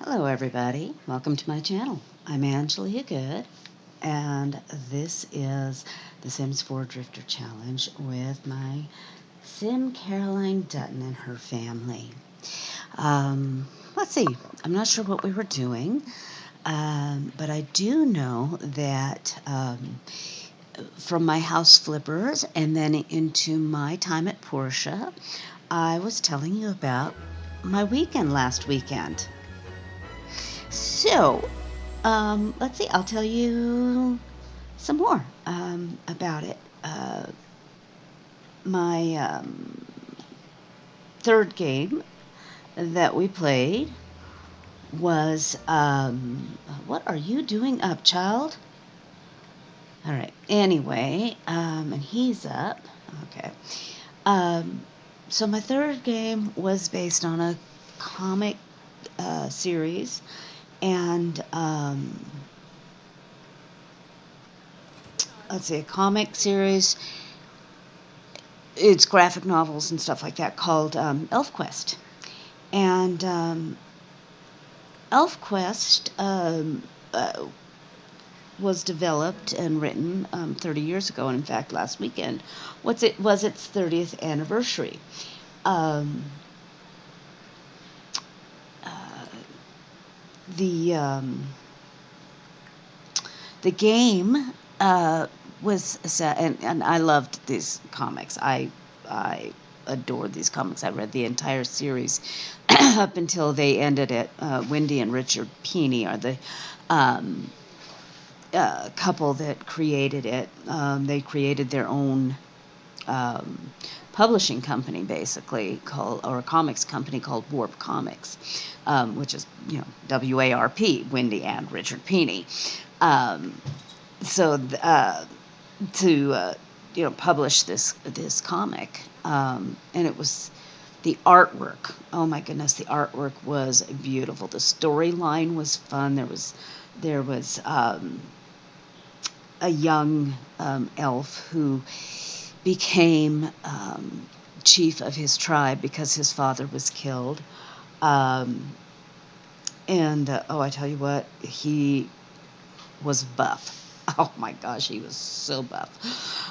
Hello everybody, welcome to my channel. I'm Angelia Goode, and this is the Sims 4 Drifter Challenge with my Sim Caroline Dutton and her family. Let's see, I'm not sure what we were doing, but I do know that from my house flippers and then into my time at Portia, I was telling you about my weekend last weekend. So, let's see, I'll tell you some more about it. My third game that we played was, what are you doing up, child? All right, anyway, and he's up. Okay. So my third game was based on a comic series, and let's see, a comic series. It's graphic novels and stuff like that called ElfQuest. And ElfQuest was developed and written 30 years ago, and in fact, last weekend was its 30th anniversary. Um, uh, the the game was set, and I loved these comics. I adored these comics. I read the entire series up until they ended it. Wendy and Richard Pini are the couple that created it. They created their own publishing company, basically, or a comics company called Warp Comics, which is, WARP, Wendy and Richard Pini. So to publish this comic, and it was the artwork. Oh my goodness, the artwork was beautiful. The storyline was fun. There was a young elf who became chief of his tribe because his father was killed. And I tell you what, he was buff. Oh my gosh, he was so buff.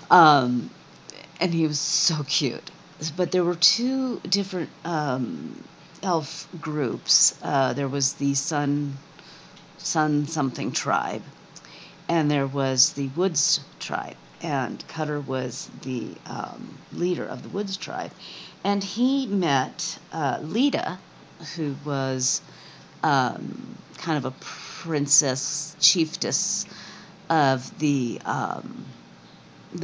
And he was so cute. But there were two different elf groups. There was the Sun something tribe, and there was the Woods tribe. And Cutter was the leader of the Woods tribe. And he met Lita, who was kind of a princess chiefess of the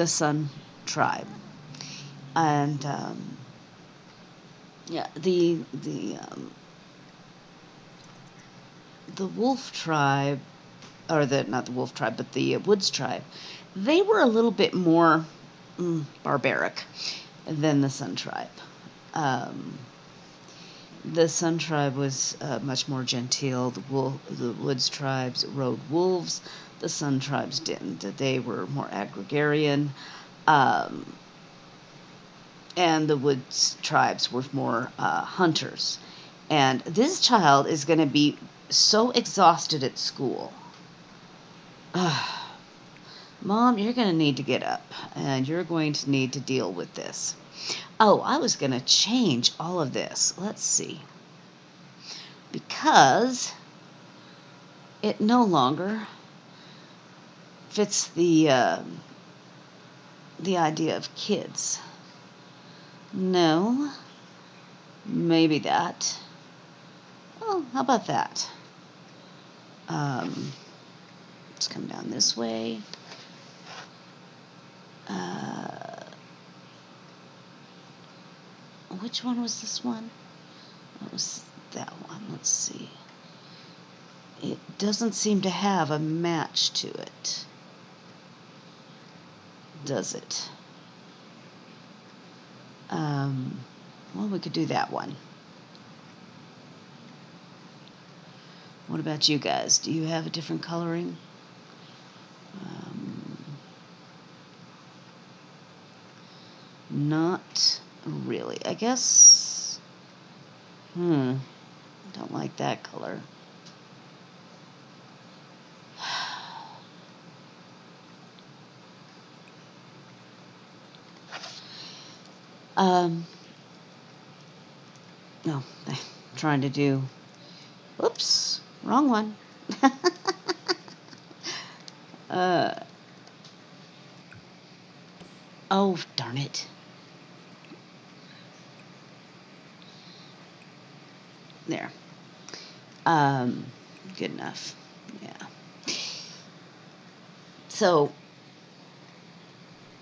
Sun tribe, and yeah, the Wolf tribe, or the not the Wolf tribe, but the Woods tribe, they were a little bit more barbaric than the Sun tribe. The Sun tribe was much more genteel. The Woods tribes rode wolves. The Sun tribes didn't. They were more agrarian. And the Woods tribes were more hunters. And this child is going to be so exhausted at school. Mom, you're going to need to get up, and you're going to need to deal with this. Oh, I was going to change all of this. Let's see. Because it no longer fits the idea of kids. No. Maybe that. Oh, how about that? Let's come down this way. Which one was this one? What was that one? Let's see. It doesn't seem to have a match to it, does it? Well, we could do that one. What about you guys? Do you have a different coloring? Not really. I guess, don't like that color. No, I'm trying to do. Oops, wrong one. uh, oh, darn it. There. Good enough. Yeah. So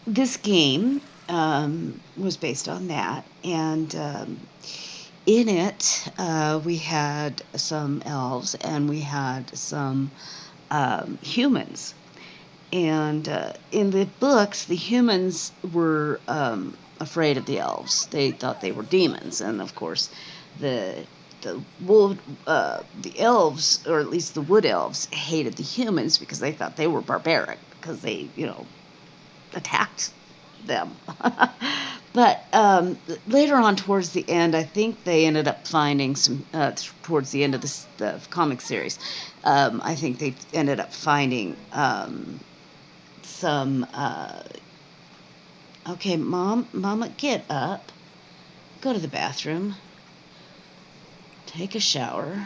this game was based on that, and in it we had some elves and we had some humans. And in the books, the humans were afraid of the elves. They thought they were demons, and of course, the the elves, or at least the wood elves, hated the humans because they thought they were barbaric because they, attacked them. But later on, towards the end, I think they ended up finding some. Towards the end of the comic series, I think they ended up finding some. Okay, Mama, get up, go to the bathroom, take a shower,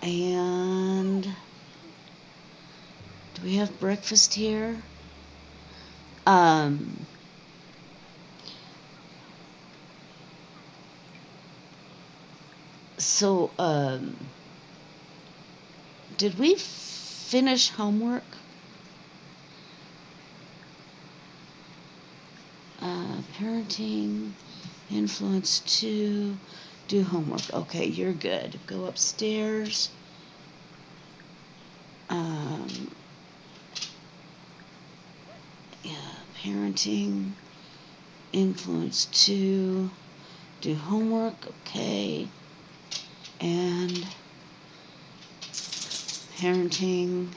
and do we have breakfast here? So, did we finish homework? Parenting, influence 2, do homework. Okay, you're good. Go upstairs. Yeah, parenting, influence 2, do homework. Okay. And parenting,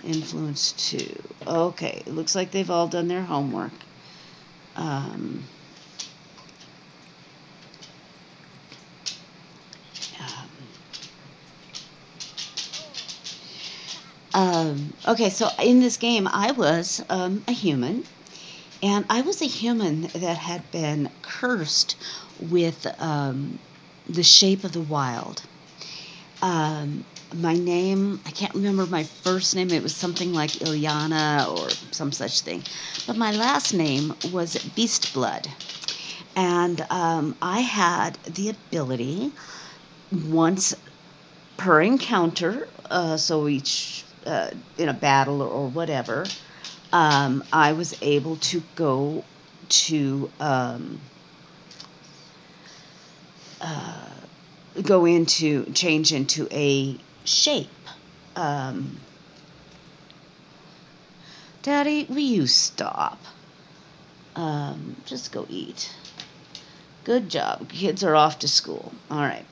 influence 2. Okay, it looks like they've all done their homework. Okay, so in this game, I was a human, and I was a human that had been cursed with the shape of the wild. My name, I can't remember my first name. It was something like Ilyana or some such thing. But my last name was Beast Blood. And I had the ability once per encounter, so each in a battle or whatever, I was able to go to change into a shape. Daddy, will you stop? Just go eat. Good job. Kids are off to school. All right.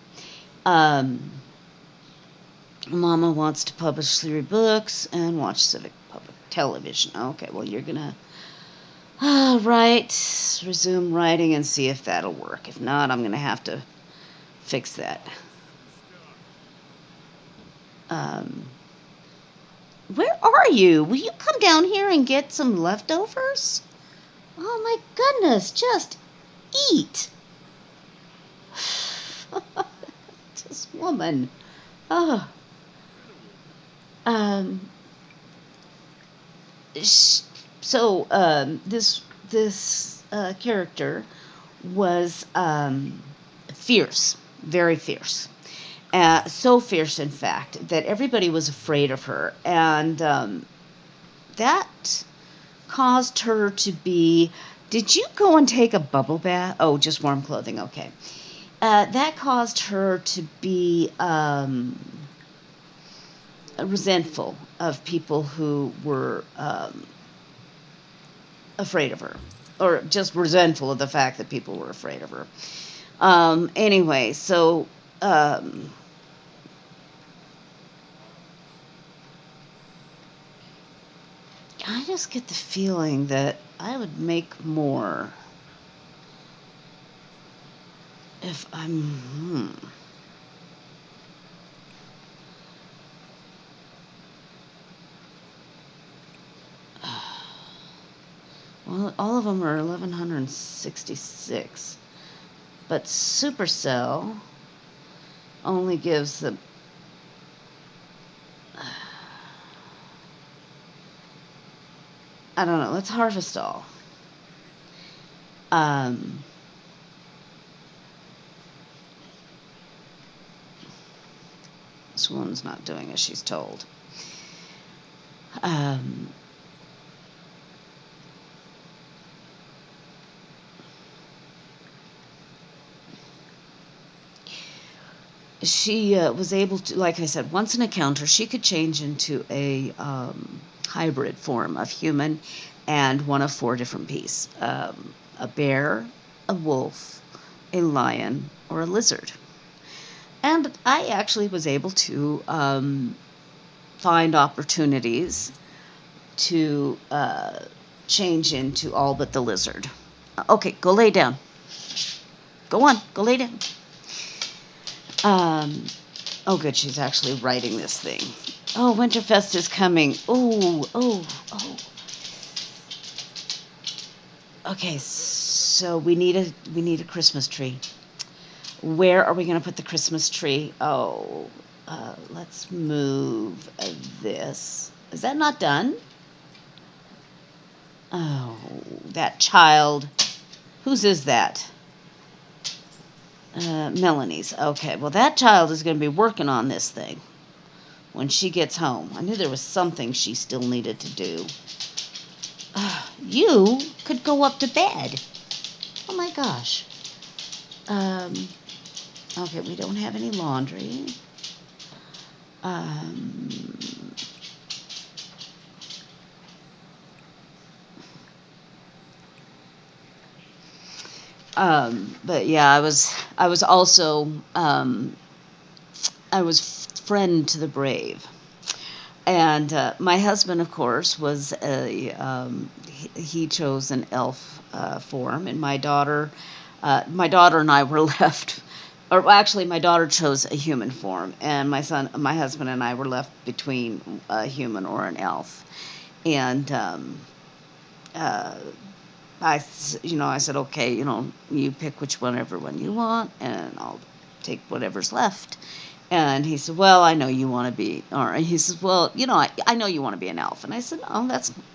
Mama wants to publish 3 books and watch civic public television. Okay, well, you're going to write, resume writing, and see if that'll work. If not, I'm going to have to fix that. Where are you? Will you come down here and get some leftovers? Oh my goodness, just eat. This woman. Oh. So this character was fierce, very fierce. So fierce, in fact, that everybody was afraid of her. And that caused her to be... Did you go and take a bubble bath? Oh, just warm clothing, okay. That caused her to be resentful of people who were afraid of her. Or just resentful of the fact that people were afraid of her. Anyway, so... I just get the feeling that I would make more if I'm... Well, all of them are 1166. But Supercell only gives the... I don't know. Let's harvest all. This one's not doing as she's told. She was able to, like I said, once an encounter, she could change into a hybrid form of human and one of 4 different beasts. A bear, a wolf, a lion, or a lizard. And I actually was able to find opportunities to change into all but the lizard. Okay, go lay down. Go on, go lay down. Oh, good, she's actually writing this thing. Oh, Winterfest is coming. Oh. Okay, so we need a Christmas tree. Where are we going to put the Christmas tree? Oh, let's move this. Is that not done? Oh, that child. Whose is that? Melanie's. Okay, well, that child is going to be working on this thing when she gets home. I knew there was something she still needed to do. You could go up to bed. Oh, my gosh. Okay, we don't have any laundry. But yeah, I was also, I was friend to the brave. And my husband, of course, was he chose an elf form, and my daughter and I were left, or actually, my daughter chose a human form, and my husband and I were left between a human or an elf. And I said, okay, you pick whichever one you want, and I'll take whatever's left. And he said, well, I know you want to be, or he says, well, I know you want to be an elf. And I said, no,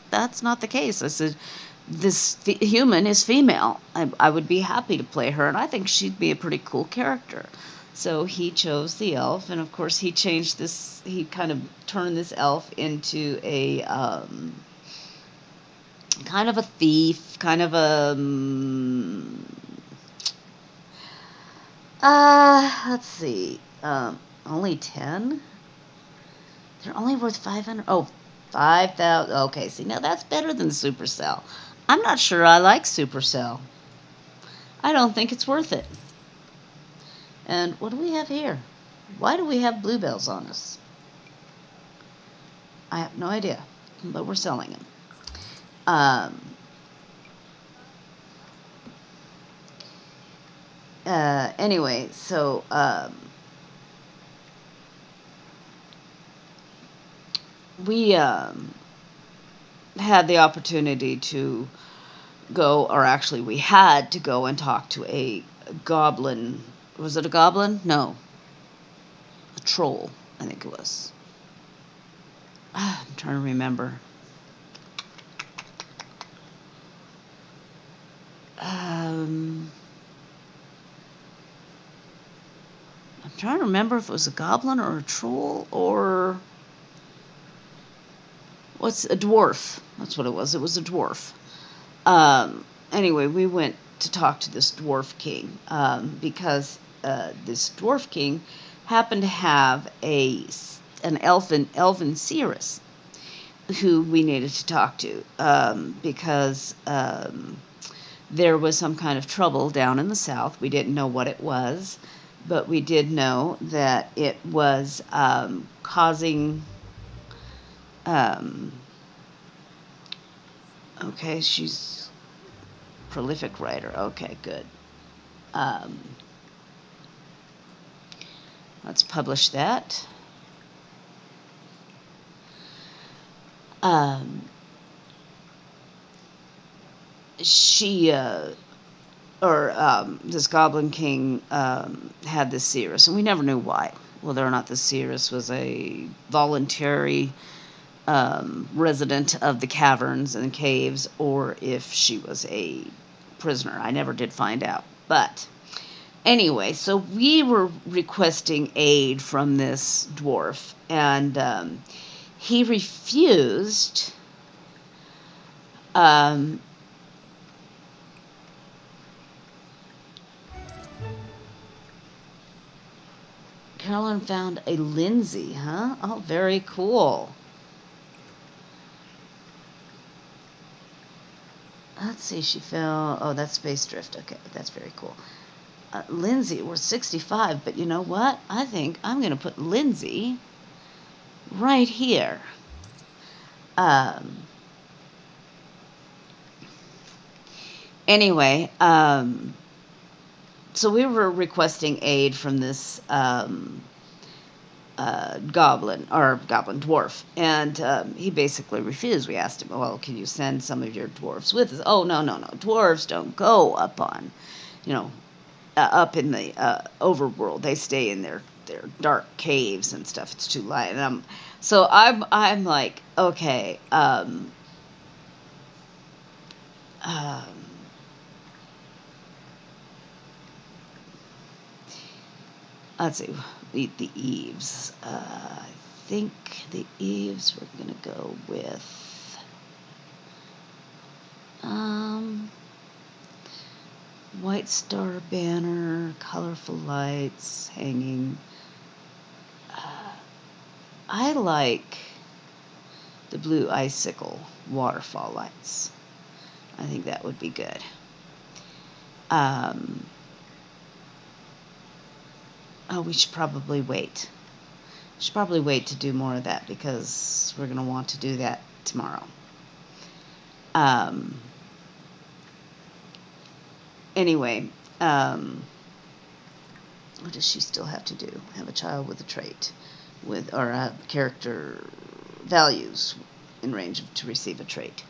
that's not the case. I said, this human is female. I would be happy to play her, and I think she'd be a pretty cool character. So he chose the elf, and of course he changed this, he kind of turned this elf into a kind of a thief, kind of a let's see, only 10? They're only worth 500. Oh, 5,000. Okay, see, now that's better than Supercell. I'm not sure I like Supercell. I don't think it's worth it. And what do we have here? Why do we have bluebells on us? I have no idea, but we're selling them. Anyway, so we had the opportunity to go, or actually we had to go and talk to a goblin. Was it a goblin? No. A troll, I think it was. I'm trying to remember. I'm trying to remember if it was a goblin or a troll or what's a dwarf. That's what it was. It was a dwarf. Anyway, we went to talk to this dwarf king because this dwarf king happened to have an elven seeress who we needed to talk to because there was some kind of trouble down in the south. We didn't know what it was, but we did know that it was causing... okay, she's a prolific writer. Okay, good. Let's publish that. she or this Goblin King had this seeress, and we never knew why, whether or not the seeress was a voluntary resident of the caverns and caves, or if she was a prisoner. I never did find out. But anyway, so we were requesting aid from this dwarf, and he refused. Carolyn found a Lindsay, huh? Oh, very cool. Let's see, she fell. Oh, that's Space Drift. Okay, that's very cool. Lindsay, we're 65, but you know what? I think I'm going to put Lindsay right here. Anyway, so we were requesting aid from this goblin dwarf, and he basically refused. We asked him, well, can you send some of your dwarves with us? Oh, no, dwarves don't go up on, up in the overworld. They stay in their dark caves and stuff. It's too light. And I'm like, okay, let's see, the eaves. I think the eaves we're gonna go with white star banner, colorful lights hanging. I like the blue icicle waterfall lights. I think that would be good. Oh, we should probably wait. We should probably wait to do more of that because we're going to want to do that tomorrow. Anyway, what does she still have to do? Have a child with a trait, or a character values in range to receive a trait.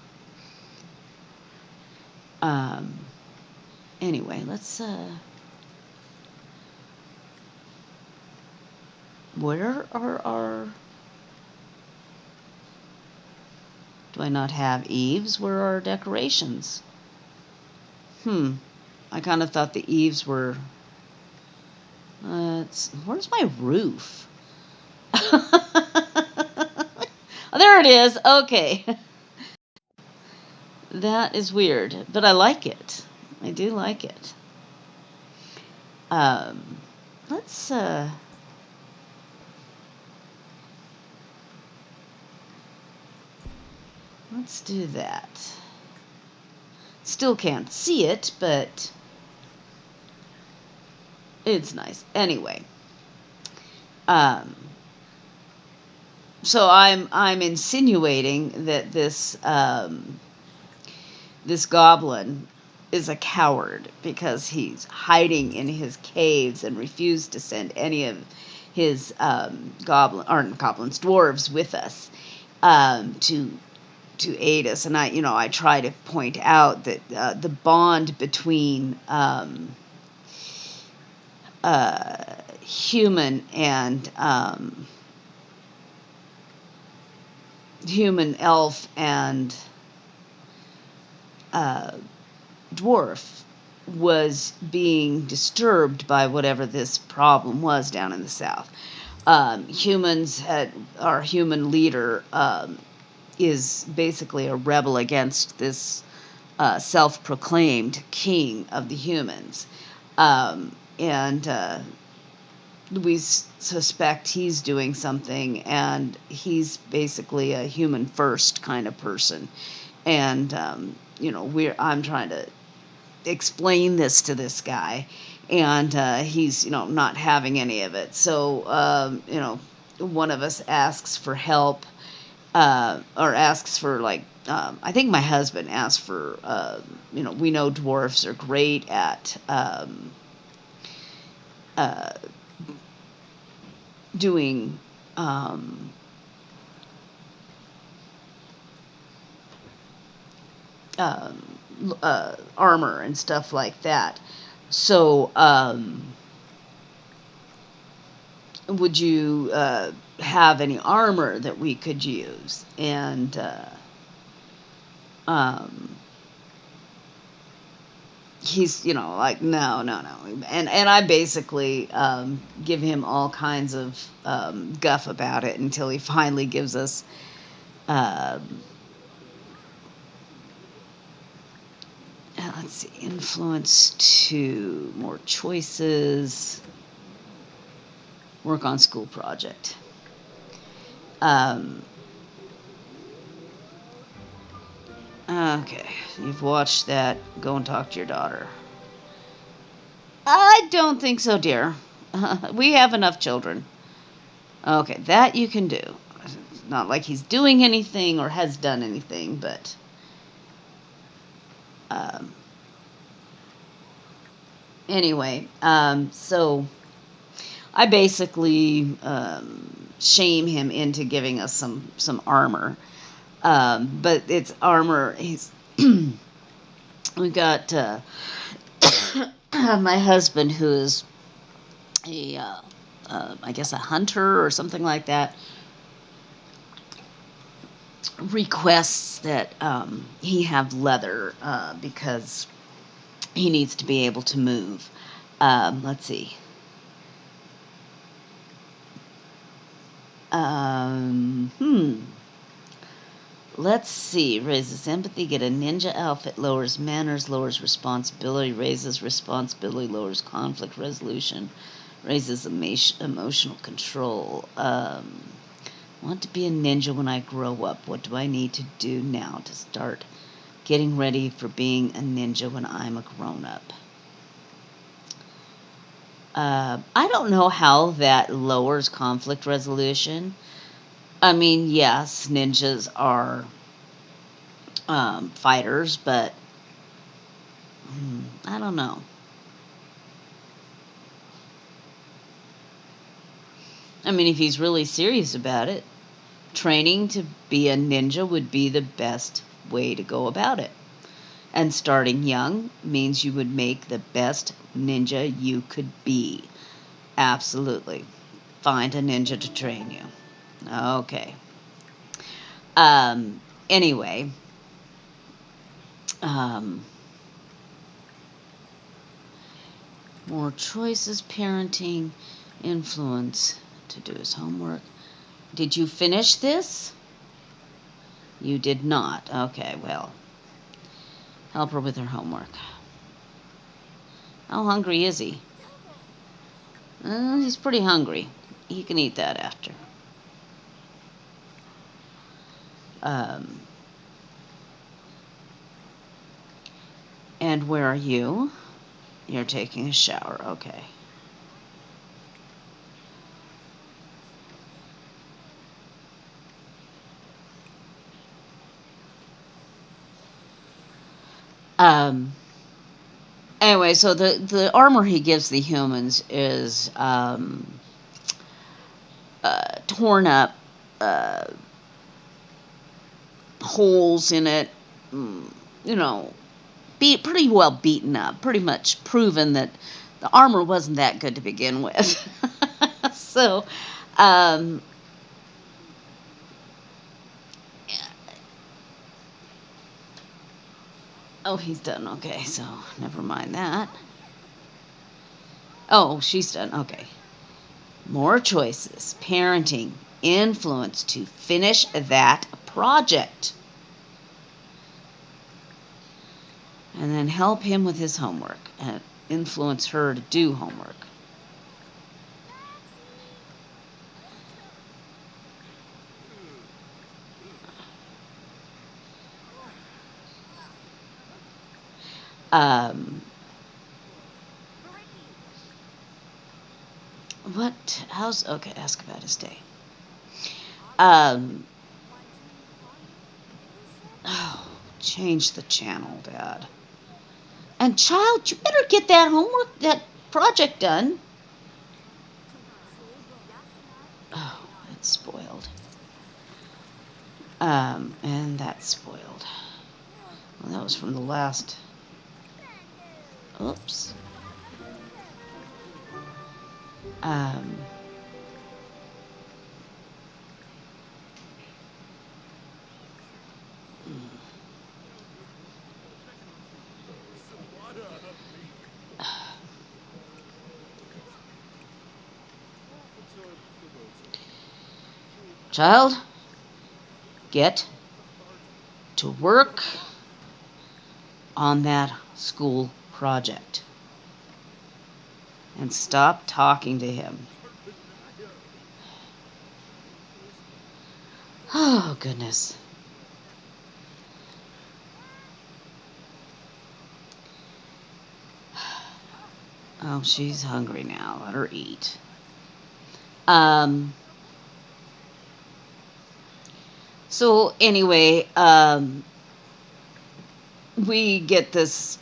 Anyway, let's. Where are our? Do I not have eaves? Where are our decorations? I kind of thought the eaves were. Where's my roof? Oh, there it is. Okay. That is weird, but I like it. I do like it. Let's do that. Still can't see it, but it's nice. Anyway, so I'm insinuating that this this goblin is a coward because he's hiding in his caves and refused to send any of his dwarves with us to aid us. And I try to point out that the bond between human and human elf and dwarf was being disturbed by whatever this problem was down in the south. Our human leader is basically a rebel against this self-proclaimed king of the humans. And we suspect he's doing something, and he's basically a human first kind of person. And I'm trying to explain this to this guy, and he's not having any of it. So one of us asks for help, or asks for I think my husband asked for we know dwarves are great at doing armor and stuff like that. So, would you have any armor that we could use? And um, he's, like, no, no, no. And I basically give him all kinds of guff about it until he finally gives us let's see, influence 2, more choices, work on school project. Okay, you've watched that. Go and talk to your daughter. I don't think so, dear. We have enough children. Okay, that you can do. It's not like he's doing anything or has done anything, but anyway, so I basically shame him into giving us some armor. But it's armor. We've got my husband, who is I guess a hunter or something like that, requests that he have leather because he needs to be able to move. Let's see. Let's see. Raises empathy, get a ninja outfit, lowers manners, lowers responsibility, raises responsibility, lowers conflict resolution, raises emotional control. Want to be a ninja when I grow up. What do I need to do now to start getting ready for being a ninja when I'm a grown-up? I don't know how that lowers conflict resolution. I mean, yes, ninjas are fighters, but I don't know. I mean, if he's really serious about it, training to be a ninja would be the best way to go about it. And starting young means you would make the best ninja you could be. Absolutely. Find a ninja to train you. Okay. Anyway. More choices, parenting, influence, to do his homework. Did you finish this? You did not. Okay, well, help her with her homework. How hungry is he? He's pretty hungry. He can eat that after. And where are you? You're taking a shower. Okay. Anyway, so the armor he gives the humans is torn up, holes in it, pretty well beaten up, pretty much proven that the armor wasn't that good to begin with. So, oh, he's done. Okay, so never mind that. Oh, she's done. Okay. More choices, parenting, influence to finish that project. And then help him with his homework and influence her to do homework. Okay, ask about his day. Change the channel, Dad. And child, you better get that project done. Oh, it's spoiled. And that's spoiled. Well, that was from the last. Oops. Um. Child, get to work on that school project and stop talking to him. Oh, goodness. Oh, she's hungry now. Let her eat. So anyway, we get this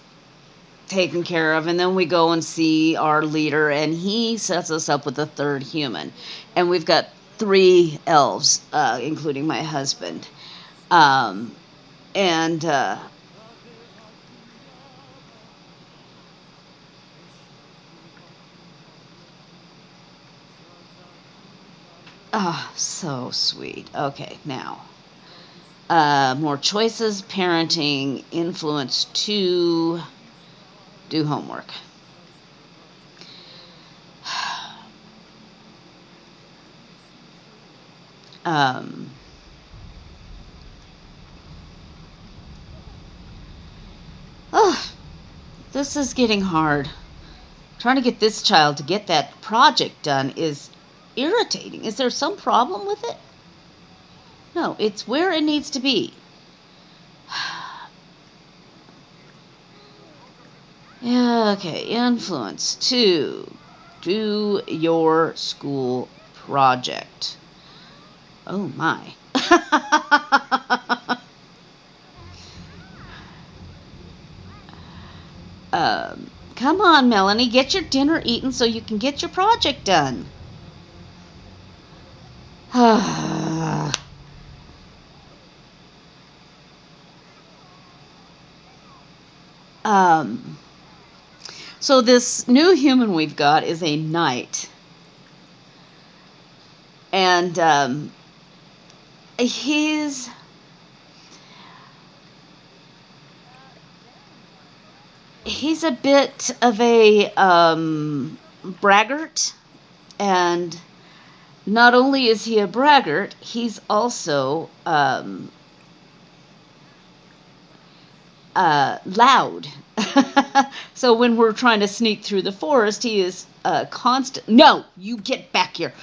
taken care of, and then we go and see our leader, and he sets us up with a third human, and we've got 3 elves, including my husband, and so sweet. Okay, now more choices, parenting, influence 2, do homework. Oh, this is getting hard. Trying to get this child to get that project done is irritating. Is there some problem with it? No, it's where it needs to be. Yeah, okay, influence 2. Do your school project. Oh my. Come on, Melanie, get your dinner eaten so you can get your project done. So this new human we've got is a knight. And he's a bit of a braggart, and not only is he a braggart, he's also loud. So when we're trying to sneak through the forest, he is constant. No, you get back here.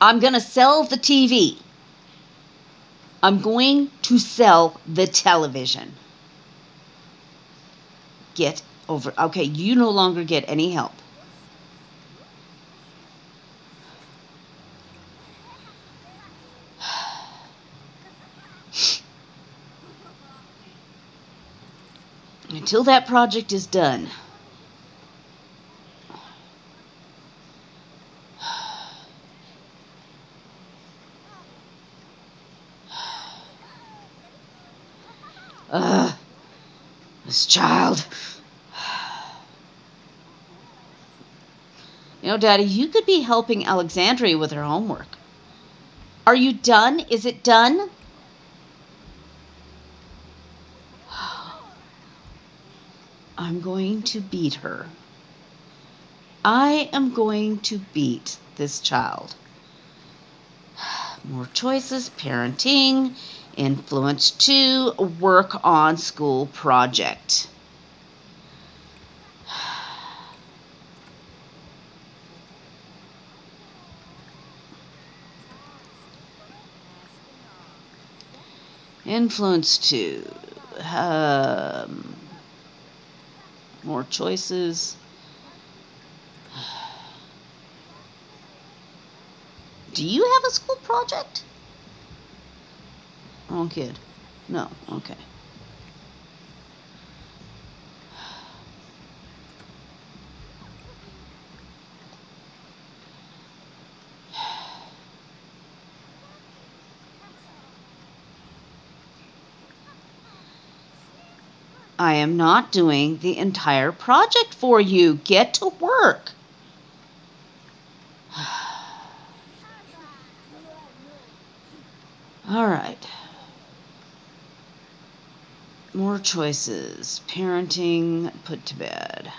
I'm going to sell the TV. I'm going to sell the television. Get over. Okay, you no longer get any help. Until that project is done. This child. You know, Daddy, you could be helping Alexandria with her homework. Are you done? Is it done? I'm going to beat her. I am going to beat this child. More choices, parenting, influence 2, work on school project. Influence 2. More choices. Do you have a school project? Wrong kid. No, okay. I am not doing the entire project for you. Get to work. All right. More choices. Parenting, put to bed.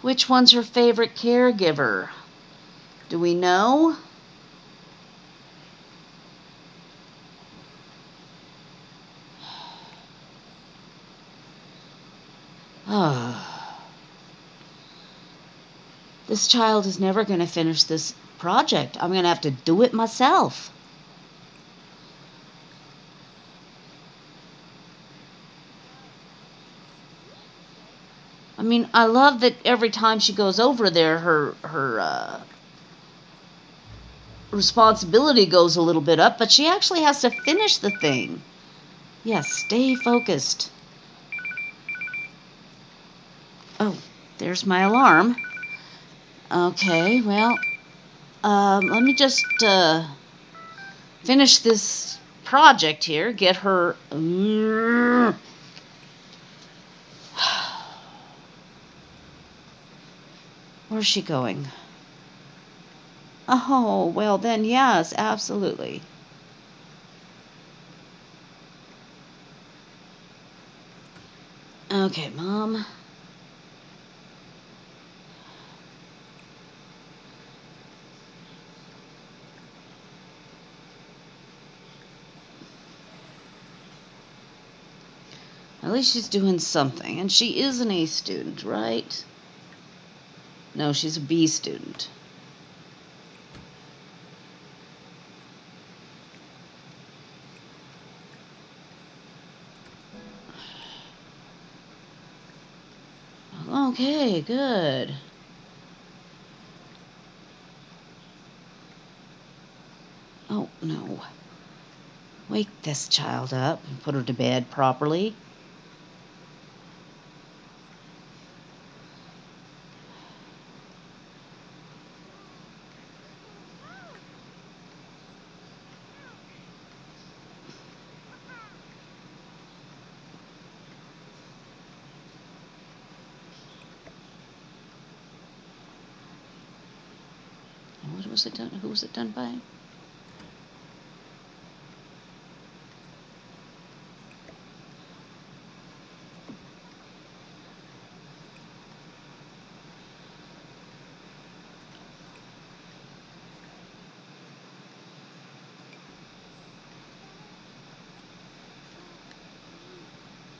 Which one's her favorite caregiver? Do we know? This child is never going to finish this project. I'm going to have to do it myself. I mean, I love that every time she goes over there, her responsibility goes a little bit up, but she actually has to finish the thing. Yes, stay focused. Oh, there's my alarm. Okay, well, let me just finish this project here. Get her. Where's she going? Oh, well then, yes, absolutely. Okay, Mom. At least she's doing something. And she is an A student, right? No, she's a B student. Okay, good. Oh, no. Wake this child up and put her to bed properly. What was it done? Who was it done by?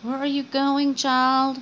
Where are you going, child?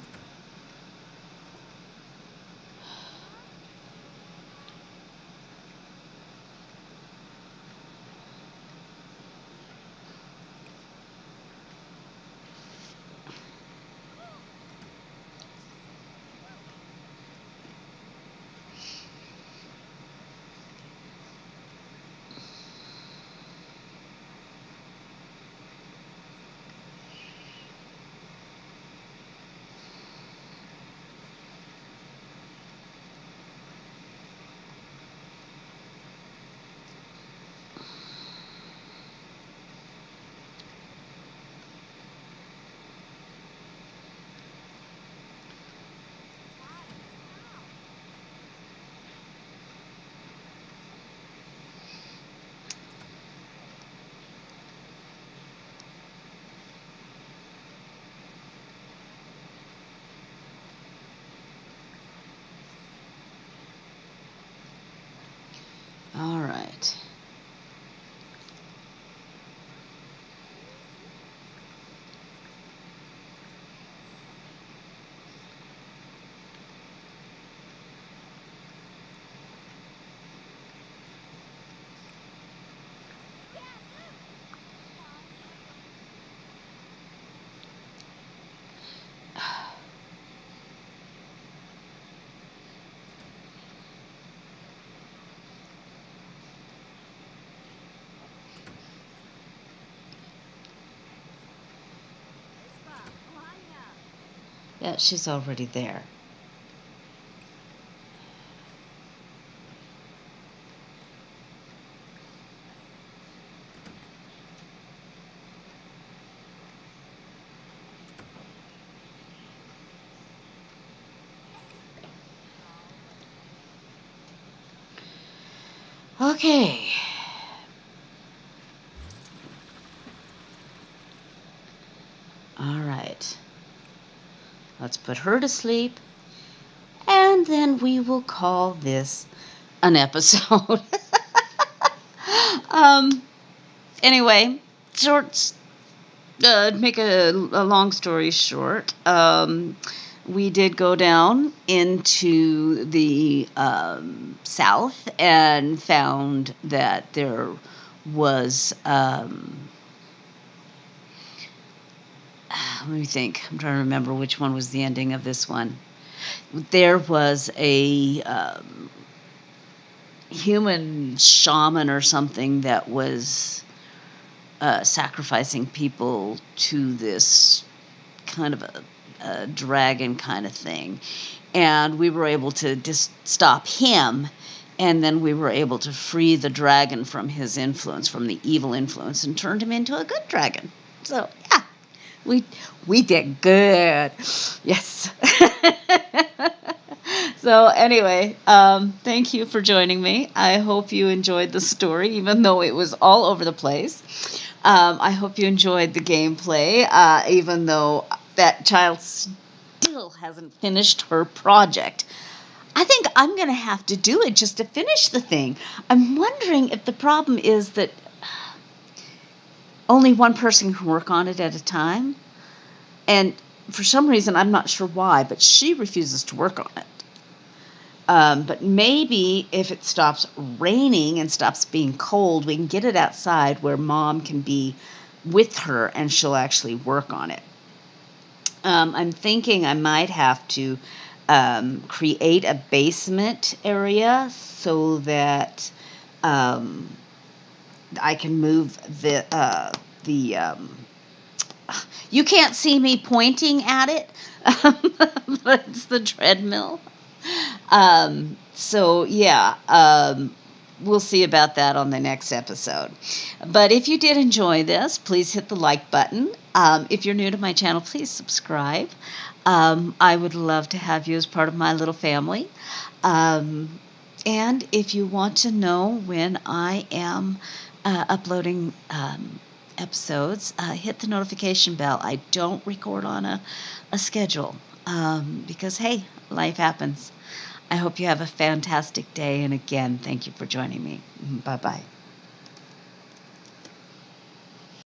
Yeah, she's already there. Okay. All right. Let's put her to sleep, and then we will call this an episode. um. Anyway, short. Make a long story short. We did go down into the south and found that there was. Let me think. I'm trying to remember which one was the ending of this one. There was a human shaman or something that was sacrificing people to this kind of a dragon kind of thing. And we were able to just stop him. And then we were able to free the dragon from his influence, from the evil influence, and turned him into a good dragon. So, yeah, we did good. Yes. So anyway, thank you for joining me. I hope you enjoyed the story, even though it was all over the place. I hope you enjoyed the gameplay, even though that child still hasn't finished her project. I think I'm going to have to do it just to finish the thing. I'm wondering if the problem is that only one person can work on it at a time. And for some reason, I'm not sure why, but she refuses to work on it. But maybe if it stops raining and stops being cold, we can get it outside where mom can be with her and she'll actually work on it. I'm thinking I might have to create a basement area so that I can move the you can't see me pointing at it, but it's the treadmill. So yeah, we'll see about that on the next episode. But if you did enjoy this, please hit the like button. If you're new to my channel, please subscribe. I would love to have you as part of my little family. And if you want to know when I am uploading episodes, hit the notification bell. I don't record on a schedule because, hey, life happens. I hope you have a fantastic day. And again, thank you for joining me. Bye-bye.